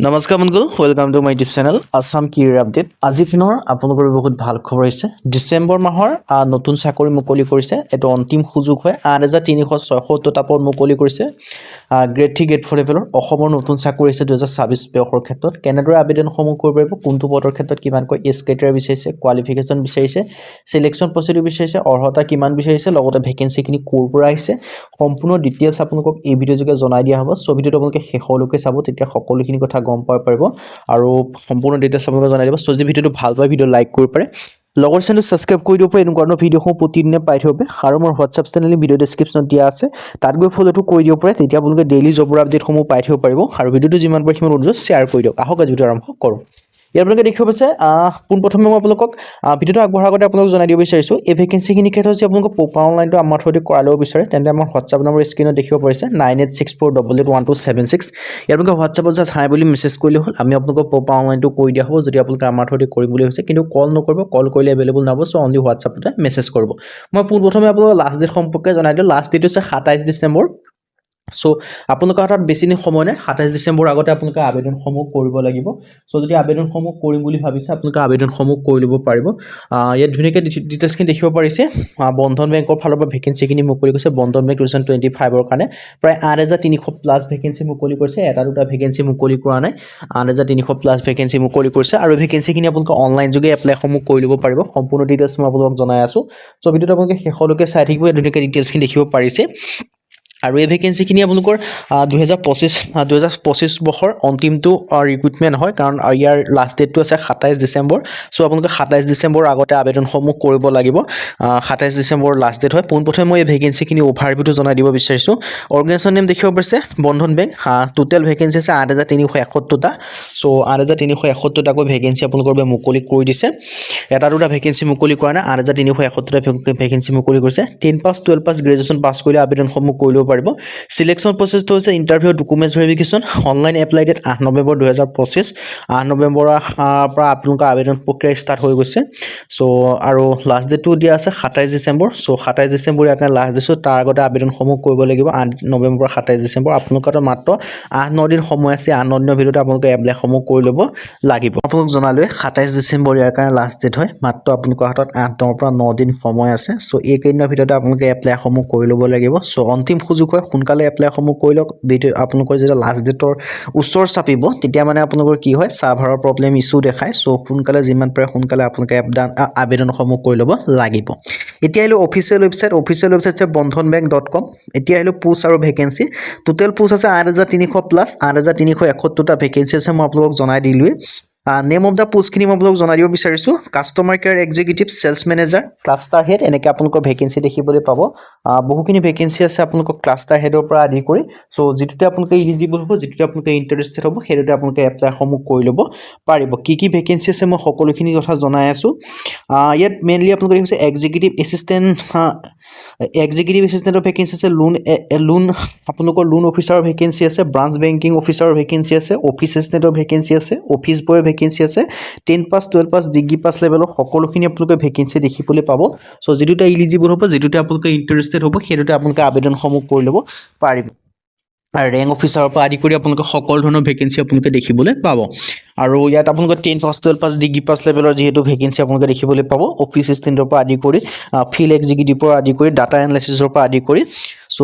নমস্কাৰ বন্ধুসকল, welcome to my YouTube channel Assam career update. আজি দিনৰ আপোনালোকৰ বহুত ভাল খবৰ আহিছে। ডিচেম্বৰ মাহৰ নতুন চাকৰি মুকলি কৰিছে। এইটো অন্তিম সুযোগ হয়। 8,376টা পদ মুকলি কৰিছে। গ্ৰেড 3 গ্ৰেড 4 লেভেলৰ অসমৰ নতুন চাকৰি আছে 2026 বৰ্ষৰ ক্ষেত্ৰত। কেনেদৰে আবেদনসমূহ কৰিব পাৰিব, কোনটো পদৰ ক্ষেত্ৰত কিমানকৈ এজ ক্ৰাইটেৰিয়া বিচাৰিছে, কোৱালিফিকেশ্যন বিচাৰিছে, চিলেকশ্যন প্ৰচিডিউৰ বিচাৰিছে, অৰ্হতা কিমান বিচাৰিছে, লগতে ভেকেঞ্চিখিনি ক'ৰ পৰা আহিছে, সম্পূৰ্ণ ডিটেইলছ আপোনালোকক এই ভিডিঅ' যোগে জনাই দিয়া হ'ব। চ' ভিডিঅ'টো আপোনালোকে শেষলৈকে চাব, তেতিয়া সকলোখিনি কথা গম পাব পাৰিব আৰু সম্পূৰ্ণ ডিটেইলছ আপোনালোকে জনাই দিব। চ' যদি ভিডিঅ'টো ভাল পায় ভিডিঅ' লাইক কৰিব পাৰে, লগৰ চেনেলটো ছাবস্ক্ৰাইব কৰি দিব পাৰে। এনেকুৱা ধৰণৰ ভিডিঅ'সমূহ প্ৰতিদিনে পাই থাকিব পাৰে। আৰু মোৰ হোৱাটছআপ চেনেল ভিডিঅ' ডেছক্ৰিপশ্যনত দিয়া আছে, তাত গৈ ফ'ল'টো কৰি দিব পাৰে। তেতিয়া আপোনালোকে ডেইলি জবৰ আপডেটসমূহ পাই থাকিব পাৰিব। আৰু ভিডিঅ'টো যিমান পাৰে সিমান অনুৰোধ শ্বেয়াৰ কৰি দিয়ক। আহক আজি ভিডিঅ' আৰম্ভ কৰোঁ। ইয়াৰ আপোনালোকে দেখিব পাইছে, পোনপ্ৰথমে মই আপোনালোকক ভিডিঅ'টো আগবঢ়াৰ আগতে আপোনালোকক জনাই দিব বিচাৰিছোঁ, এই ভেকেঞ্চিখিনি ক্ষেত্ৰত যদি আপোনালোকক প্ৰপাৰ অনলাইনটো আমাৰ থ্ৰুদি কৰাই ল'ব বিচাৰে, তেন্তে আমাৰ হোৱাটছআপ নম্বৰ স্ক্ৰীনত দেখিব পাৰিছে 9864881276। ইয়াৰ আপোনালোকে হোৱাটছআপত জাষ্ট হাই বুলি মেছেজ কৰিলে হ'ল, আমি আপোনালোকক প্ৰপাৰ অনলাইনটো কৰি দিয়া হ'ব। যদি আপোনালোকে আমাৰ থ্ৰুদি কৰিম বুলি ভাবিছে, কিন্তু কল নকৰিব, কল কৰিলে এভেইলেবল নহ'ব। চ' অনলি হোৱাটছআপতে মেছেজ কৰিব। মই পোনপ্ৰথমে আপোনালোকক লাষ্ট ডেট সম্পৰ্কে জনাই দিওঁ। লাষ্ট ডেট হৈছে 27 ডিচেম্বৰ। চ' আপোনালোকৰ হাতত বেছি দিন সময় নাই। 27 ডিচেম্বৰ আগতে আপোনালোকে আবেদনসমূহ কৰিব লাগিব। চ' যদি আবেদনসমূহ কৰিম বুলি ভাবিছে, আপোনালোকে আবেদনসমূহ কৰি ল'ব পাৰিব। ইয়াত ধুনীয়াকৈ ডিটেইলছখিনি দেখিব পাৰিছে। বন্ধন বেংকৰ ফালৰ পৰা ভেকেঞ্চিখিনি মুকলি কৰিছে। বন্ধন বেংক 2025ৰ কাৰণে প্ৰায় 8,300+ ভেকেঞ্চি মুকলি কৰিছে। এটা দুটা ভেকেঞ্চি মুকলি কৰা নাই, 8,300+ ভেকেঞ্চি মুকলি কৰিছে। আৰু ভেকেঞ্চিখিনি আপোনালোকে অনলাইন যোগে এপ্লাইসমূহ কৰি ল'ব পাৰিব। সম্পূৰ্ণ ডিটেইলছ মই আপোনালোকক জনাই আছোঁ। চ' ভিডিঅ'টো আপোনালোকে শেষলৈকে চাই থাকিব। ধুনীয়াকৈ ডিটেইলছখিনি দেখিব পাৰিছে। আৰু এই ভেকেঞ্চিখিনি আপোনালোকৰ 2025 বৰ্ষৰ অন্তিমটো ৰিক্ৰুটমেণ্ট হয়, কাৰণ ইয়াৰ লাষ্ট ডেটটো আছে 27 ডিচেম্বৰ। চ' আপোনালোকে 27 ডিচেম্বৰ আগতে আবেদনসমূহ কৰিব লাগিব। 27 ডিচেম্বৰ লাষ্ট ডেট হয়। পোনপ্ৰথমে মই এই ভেকেঞ্চিখিনি অভাৰভিউটো জনাই দিব বিচাৰিছোঁ। অৰ্গেনাইজেশ্যন নেম দেখিব পাৰিছে বন্ধন বেংক। টোটেল ভেকেঞ্চি আছে 8,371টা। চ' 8,371টাকৈ ভেকেঞ্চি আপোনালোকৰ বাবে মুকলি কৰি দিছে। এটা দুটা ভেকেঞ্চি মুকলি কৰা নাই, 8,371টা ভেকেঞ্চি মুকলি কৰিছে। 10 পাছ 12 পাছ গ্ৰেজুৱেশ্যন পাছ কৰিলে আবেদনসমূহ কৰি ল'ব পাৰিব। চিলেকশ্যন প্ৰচেছটো হৈছে interview, documents verification, online apply date 8 নৱেম্বৰ 2025। 8 নৱেম্বৰৰ পৰা আপোনালোকৰ আবেদন প্ৰক্ৰিয়া ষ্টাৰ্ট হৈ গৈছে। চ' আৰু লাষ্ট ডেটটো দিয়া আছে 27 ডিচেম্বৰ। চ' 27 ডিচেম্বৰ ইয়াৰ কাৰণে লাষ্ট দিছোঁ। তাৰ আগতে আবেদনসমূহ কৰিব লাগিব। 8 নৱেম্বৰ 27 ডিচেম্বৰ আপোনালোকৰ মাত্ৰ 8-9 দিন সময় আছে। 8-9 দিনৰ ভিতৰতে আপোনালোকে এপ্লাইসমূহ কৰি ল'ব লাগিব। আপোনালোক জনালোৱে 27 ডিচেম্বৰ ইয়াৰ কাৰণে লাষ্ট ডেট হয়। মাত্ৰ আপোনালোকৰ হাতত 8-10 পৰা 9 দিন সময় আছে। চ' এইকেইদিনৰ ভিতৰতে আপোনালোকে এপ্লাইসমূহ কৰি ল'ব লাগিব। চ' অন্তিম সুযোগ হয়, সোনকালে এপ্লাইসমূহ কৰি লওক। আপোনালোকৰ যেতিয়া লাষ্ট ডেটৰ ওচৰ চাপিব, তেতিয়া মানে আপোনালোকৰ কি হয়, ছাৰ্ভাৰৰ প্ৰব্লেম ইছ্যু দেখায়। চ' সোনকালে যিমান পাৰে সোনকালে আপোনালোকে আবেদনসমূহ কৰি ল'ব লাগিব। এতিয়া আহিলোঁ অফিচিয়েল ৱেবছাইট হৈছে bandhanbank.com। এতিয়া আহিলোঁ পোষ্ট আৰু ভেকেঞ্চি। টোটেল পোষ্ট আছে 8,300+, 8,371টা ভেকেঞ্চি আছে। মই আপোনালোকক জনাই দিলোঁৱেই। নেম অফ দ্য পোষ্টখিনি মই আপোনালোকক জনাই দিব বিচাৰিছোঁ। Customer care executive, sales manager, cluster head, এনেকৈ আপোনালোকৰ ভেকেঞ্চি দেখিবলৈ পাব। বহুখিনি ভেকেঞ্চি আছে আপোনালোকক ক্লাষ্টাৰ হেডৰ পৰা আদি কৰি। চ' যিটোতে আপোনালোকে ইলিজিবল হ'ব, যিটোতে আপোনালোকে ইণ্টাৰেষ্টেড হ'ব, সেইটোতে আপোনালোকে এপ্লাইসমূহ কৰি ল'ব পাৰিব। কি ভেকেঞ্চি আছে মই সকলোখিনি কথা জনাই আছোঁ। ইয়াত মেইনলি আপোনালোকে দেখিছে এক্সিকিউটিভ এছিষ্টেণ্টৰ ভেকেঞ্চি আছে। লোন আপোনালোকৰ লোন অফিচাৰৰ ভেকেঞ্চি আছে। ব্ৰাঞ্চ বেংকিং অফিচাৰৰ ভেকেঞ্চি আছে। অফিচ এছিষ্টেণ্টৰ ভেকেঞ্চি আছে। অফিচ বয়ৰ ভেকেঞ্চি আছে। 10 পাছ 12 পাছ ডিগ্ৰী পাছ লেভেলৰ সকলোখিনি আপোনালোকে ভেকেঞ্চি দেখিবলৈ পাব। চ' যিটোতে ইলিজিবল হ'ব, যিটোতে আপোনালোকে ইণ্টাৰেষ্টেড হ'ব, সেইটোতে আপোনালোকে আবেদনসমূহ কৰি ল'ব পাৰিব। আৰু ৰেংক অফিচাৰৰ পৰা আদি কৰি আপোনালোকে সকলো ধৰণৰ ভেকেঞ্চি আপোনালোকে দেখিবলৈ পাব। আৰু ইয়াত আপোনালোকে 10 পাছ 12 পাছ ডিগ্ৰী পাছ লেভেলৰ যিহেতু ভেকেঞ্চি আপোনালোকে দেখিবলৈ পাব। অফিচ এছিষ্টেণ্টৰ পৰা আদি কৰি ফিল্ড এক্সিকিউটিভৰ আদি কৰি ডাটা এনালাইচিছৰ পৰা আদি কৰি। চ'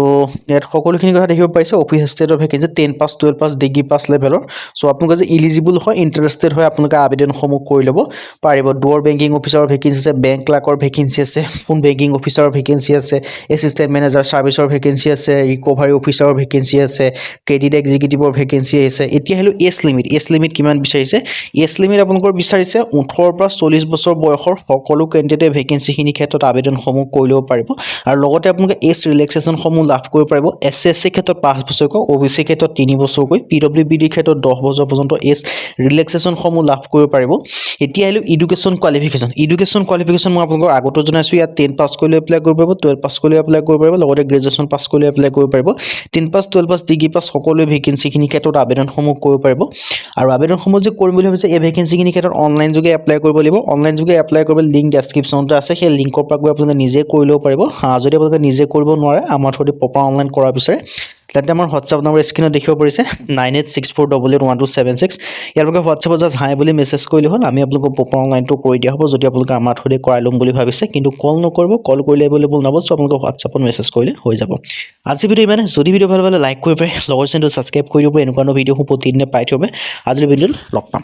ইয়াত সকলোখিনি কথা দেখিব পাৰিছে। অফিচ এছিষ্টেণ্টৰ ভেকেঞ্চি 10 পাছ 12 পাছ ডিগ্ৰী পাছ লেভেলৰ। চ' আপোনালোকে যে ইলিজিবল হয়, ইণ্টাৰেষ্টেড হয়, আপোনালোকে আবেদনসমূহ কৰি ল'ব পাৰিব। ডুৱৰ বেংকিং অফিচাৰৰ ভেকেঞ্চি আছে। বেংক ক্লাৰ্কৰ ভেকেঞ্চি আছে। ফোন বেংকিং অফিচাৰৰ ভেকেঞ্চি আছে। এছিষ্টেণ্ট মেনেজাৰ ছাৰ্ভিচৰ ভেকেঞ্চি আছে। ৰিকভাৰী অফিচাৰৰ ভেকেঞ্চি আছে। ক্ৰেডিট এক্সিকিউটিভৰ ভেকেঞ্চি আছে। এতিয়া আহিলোঁ এজ লিমিট কিমান বিচাৰিছে। এজ লিমিট আপোনালোকৰ বিচাৰিছে 18 পৰা 40 বছৰ বয়সৰ সকলো কেণ্ডিডেটে ভেকেঞ্চিখিনিৰ ক্ষেত্ৰত আবেদনসমূহ কৰি ল'ব পাৰিব। আৰু লগতে আপোনালোকে এজ ৰিলেক্সেশ্যনসমূহ লাভ কৰিব পাৰিব। SC ক্ষেত্ৰত 5 বছৰকৈ, OBC ক্ষেত্ৰত 3 বছৰকৈ, PWBDৰ ক্ষেত্ৰত 10 বছৰ পৰ্যন্ত এজ ৰিলেক্সেশ্যনসমূহ লাভ কৰিব পাৰিব। এতিয়া আহিলোঁ এডুকেশ্যন কোৱালিফিকেশ্যন মই আপোনালোকক আগতো জনাইছোঁ। ইয়াত 10 পাছ কৰিলে এপ্লাই কৰিব পাৰিব, 12 পাছ কৰিলে এপ্লাই কৰিব পাৰিব, লগতে গ্ৰেজুৱেশ্যন পাছ কৰিলে এপ্লাই কৰিব পাৰিব। 10 পাছ 12 পাছ ডিগ্ৰী পাছ সকলোৱে ভেকেঞ্চিখিনিৰ ক্ষেত্ৰত আবেদনসমূহ কৰিব পাৰিব। আৰু আবেদনসমূহ যে কৰিম বুলি ভাবিছে, এই ভেকেঞ্চিখিনিৰ ক্ষেত্ৰত অনলাইন যোগে এপ্লাই কৰিব লাগিব। অনলাইন যোগে এপ্লাই কৰিবলৈ লিংক ডেছক্ৰিপশ্যনতে আছে। সেই লিংকৰ পৰা গৈ আপোনালোকে নিজে কৰি ল'ব পাৰিব। যদি আপোনালোকে নিজে কৰিব নোৱাৰে, আমাৰ থ্ৰুদি যদি প্ৰপাৰ অনলাইন কৰাৰ পিছৰে তেন্তে আমাৰ হোৱাটছআপ নম্বৰ স্ক্ৰীনত দেখিব পাৰিছে 9864881276 ইয়ালোকে হোৱাটছআপত জাষ্ট হাই বুলি মেছেজ কৰিলে হ'ল আমি আপোনালোকক প্ৰপাৰ অনলাইনটো কৰি দিয়া হ'ব যদি আপোনালোকে আমাৰ থ্ৰুৰে কৰাই ল'ম বুলি ভাবিছে কিন্তু কল নকৰিব কল কৰিলে এভেইলেবল নহ'ব চ' আপোনালোকে হোৱাটছআপত মেছেজ কৰিলে হৈ যাব আজি ভিডিঅ' ইমানে যদি ভিডিঅ' ভাল পালে লাইক কৰিব পাৰে লগৰ চেনেলটো ছাবস্ক্ৰাইব কৰি দিব এনেকুৱা ভিডিঅ'সমূহ প্ৰতিদিনে পাই থাকিব আজিৰ ভিডিঅ'ত লগ পাম